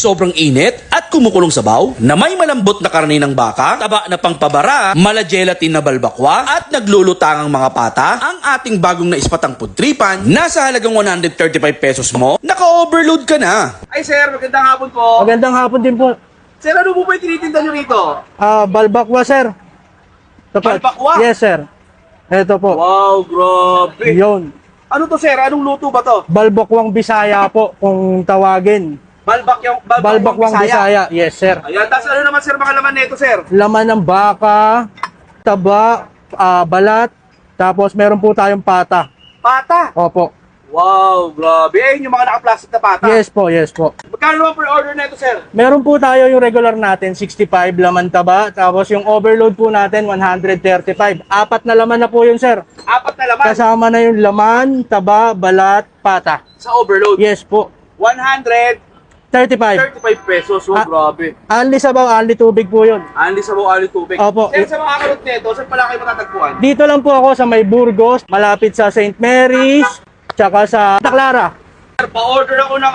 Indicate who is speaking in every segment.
Speaker 1: Sobrang init at kumukulong sabaw na may malambot na karne ng baka, taba na pangpabara, mala gelatin na balbakwa at naglulutangang mga pata, ang ating bagong naispatang pudtripan, nasa halagang 135 pesos mo, naka-overload ka na.
Speaker 2: Ay sir, magandang hapon po.
Speaker 3: Magandang hapon din po.
Speaker 2: Sir, ano po ba yung tinitinda nyo rito?
Speaker 3: Balbakwa, sir. Ito po.
Speaker 2: Balbakwa?
Speaker 3: Yes, sir. Ito po.
Speaker 2: Wow, grabe.
Speaker 3: Yun.
Speaker 2: Ano to sir? Anong luto ba to?
Speaker 3: Balbakwang Bisaya po, kung tawagin.
Speaker 2: Balbakwang
Speaker 3: Bisaya. Yes, sir.
Speaker 2: Ayan, tapos ano naman sir mga laman nito sir?
Speaker 3: Laman ng baka, taba, balat, tapos meron po tayong pata.
Speaker 2: Pata.
Speaker 3: Opo.
Speaker 2: Wow, grabe. Ayun yung mga naka-plastic na pata.
Speaker 3: Yes po, yes po.
Speaker 2: Magkano naman per order nito sir?
Speaker 3: Meron po tayo yung regular natin, 65 laman taba, tapos yung overload po natin, 135. Apat na laman na po yun, sir.
Speaker 2: Apat na laman.
Speaker 3: Kasama na yung laman, taba, balat, pata.
Speaker 2: Sa overload.
Speaker 3: Yes po.
Speaker 2: 135
Speaker 3: 35.
Speaker 2: pesos. Oh, grabe.
Speaker 3: Only sabaw, only tubig po yun.
Speaker 2: Anli sa buong ali tubig.
Speaker 3: Opo.
Speaker 2: Sir, sa mga kalot nito, saan pala kayo matatagpuan?
Speaker 3: Dito lang po ako sa may Burgos, malapit sa St. Mary's, tsaka sa Santa Clara.
Speaker 2: Sir, pa-order ako ng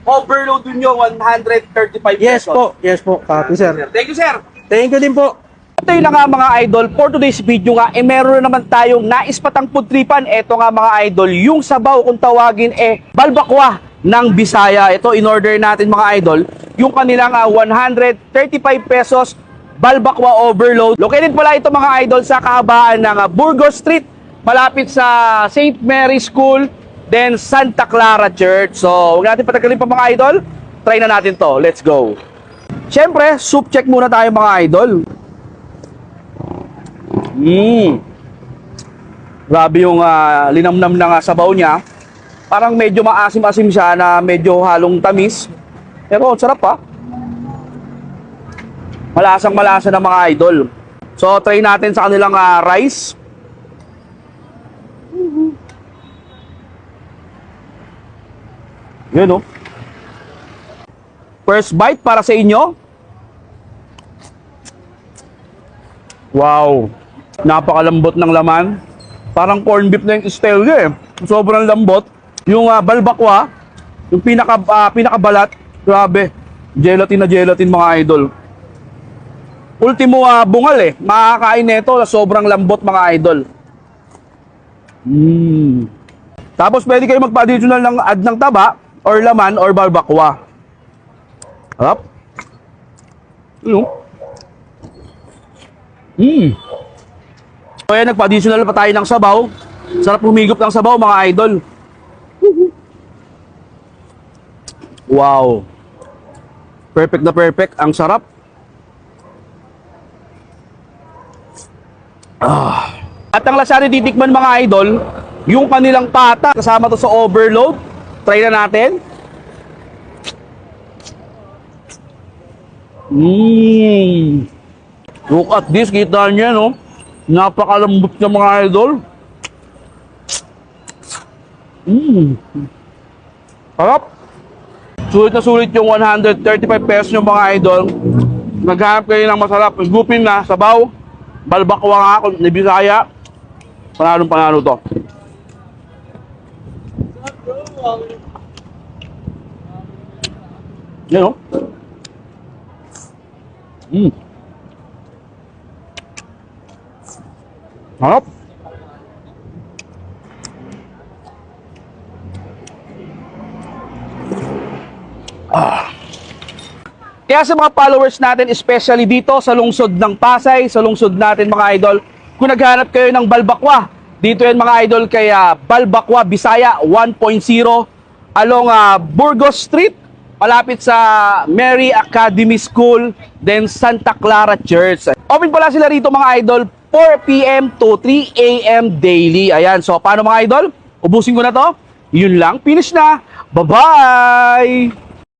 Speaker 2: overload nyo, 135 pesos.
Speaker 3: Yes po, copy sir.
Speaker 2: Thank you sir.
Speaker 3: Thank you din po.
Speaker 2: Ito yun na nga mga idol, for today's video nga, meron na naman tayong naispatang pudtripan. Ito nga mga idol, yung sabaw kung tawagin balbakwa ng Bisaya. Ito in order natin mga idol, yung kanilang 135 pesos balbakwa overload. Located pala ito mga idol sa kahabaan ng Burgos Street, malapit sa St. Mary's School, then Santa Clara Church. So, huwag natin patagalin pa mga idol, try na natin to. Let's go. Siyempre, soup check muna tayo mga idol. Grabe yung linamnam na sabaw niya. Parang medyo maasim-asim siya na medyo halong tamis. Pero sarap pa. Malasang-malasa ng mga idol. So try natin sa kanilang rice. Yun oh. First bite para sa inyo. Wow. Napakalambot ng laman. Parang corned beef na yung style niya Sobrang lambot. Yung balbakwa, yung pinakabalat, grabe. Gelatin na gelatin mga idol. Ultimo bungal makakain nito na sobrang lambot mga idol. Tapos pwede kayo magpa-additional ng add ng taba or laman or balbakwa. Harap. So ayan, nagpa-additional pa tayo ng sabaw. Sarap humigop ng sabaw mga idol. Wow. Perfect na perfect. Ang sarap. At ang lasa ni titikman mga idol, yung kanilang pata, kasama to sa overload. Try na natin. Look at this, kita niya no. Napakalambot ng mga idol. Sarap. Sulit na sulit yung 135 pesos yung mga idol. Naghanap kayo ng masarap. Gupin na, sabaw, balbakwa nga, ni Bisaya. Panalong panalo to. Yan o. Harap. Kaya sa mga followers natin, especially dito sa lungsod ng Pasay, sa lungsod natin mga idol, kung naghanap kayo ng balbakwa, dito yan mga idol kaya Balbakwa Bisaya 1.0 along Burgos Street, malapit sa Mary Academy School, then Santa Clara Church. Open pala sila rito mga idol, 4 p.m. to 3 a.m. daily. Ayan, so paano mga idol? Ubusin ko na to? Yun lang, finish na. Bye-bye!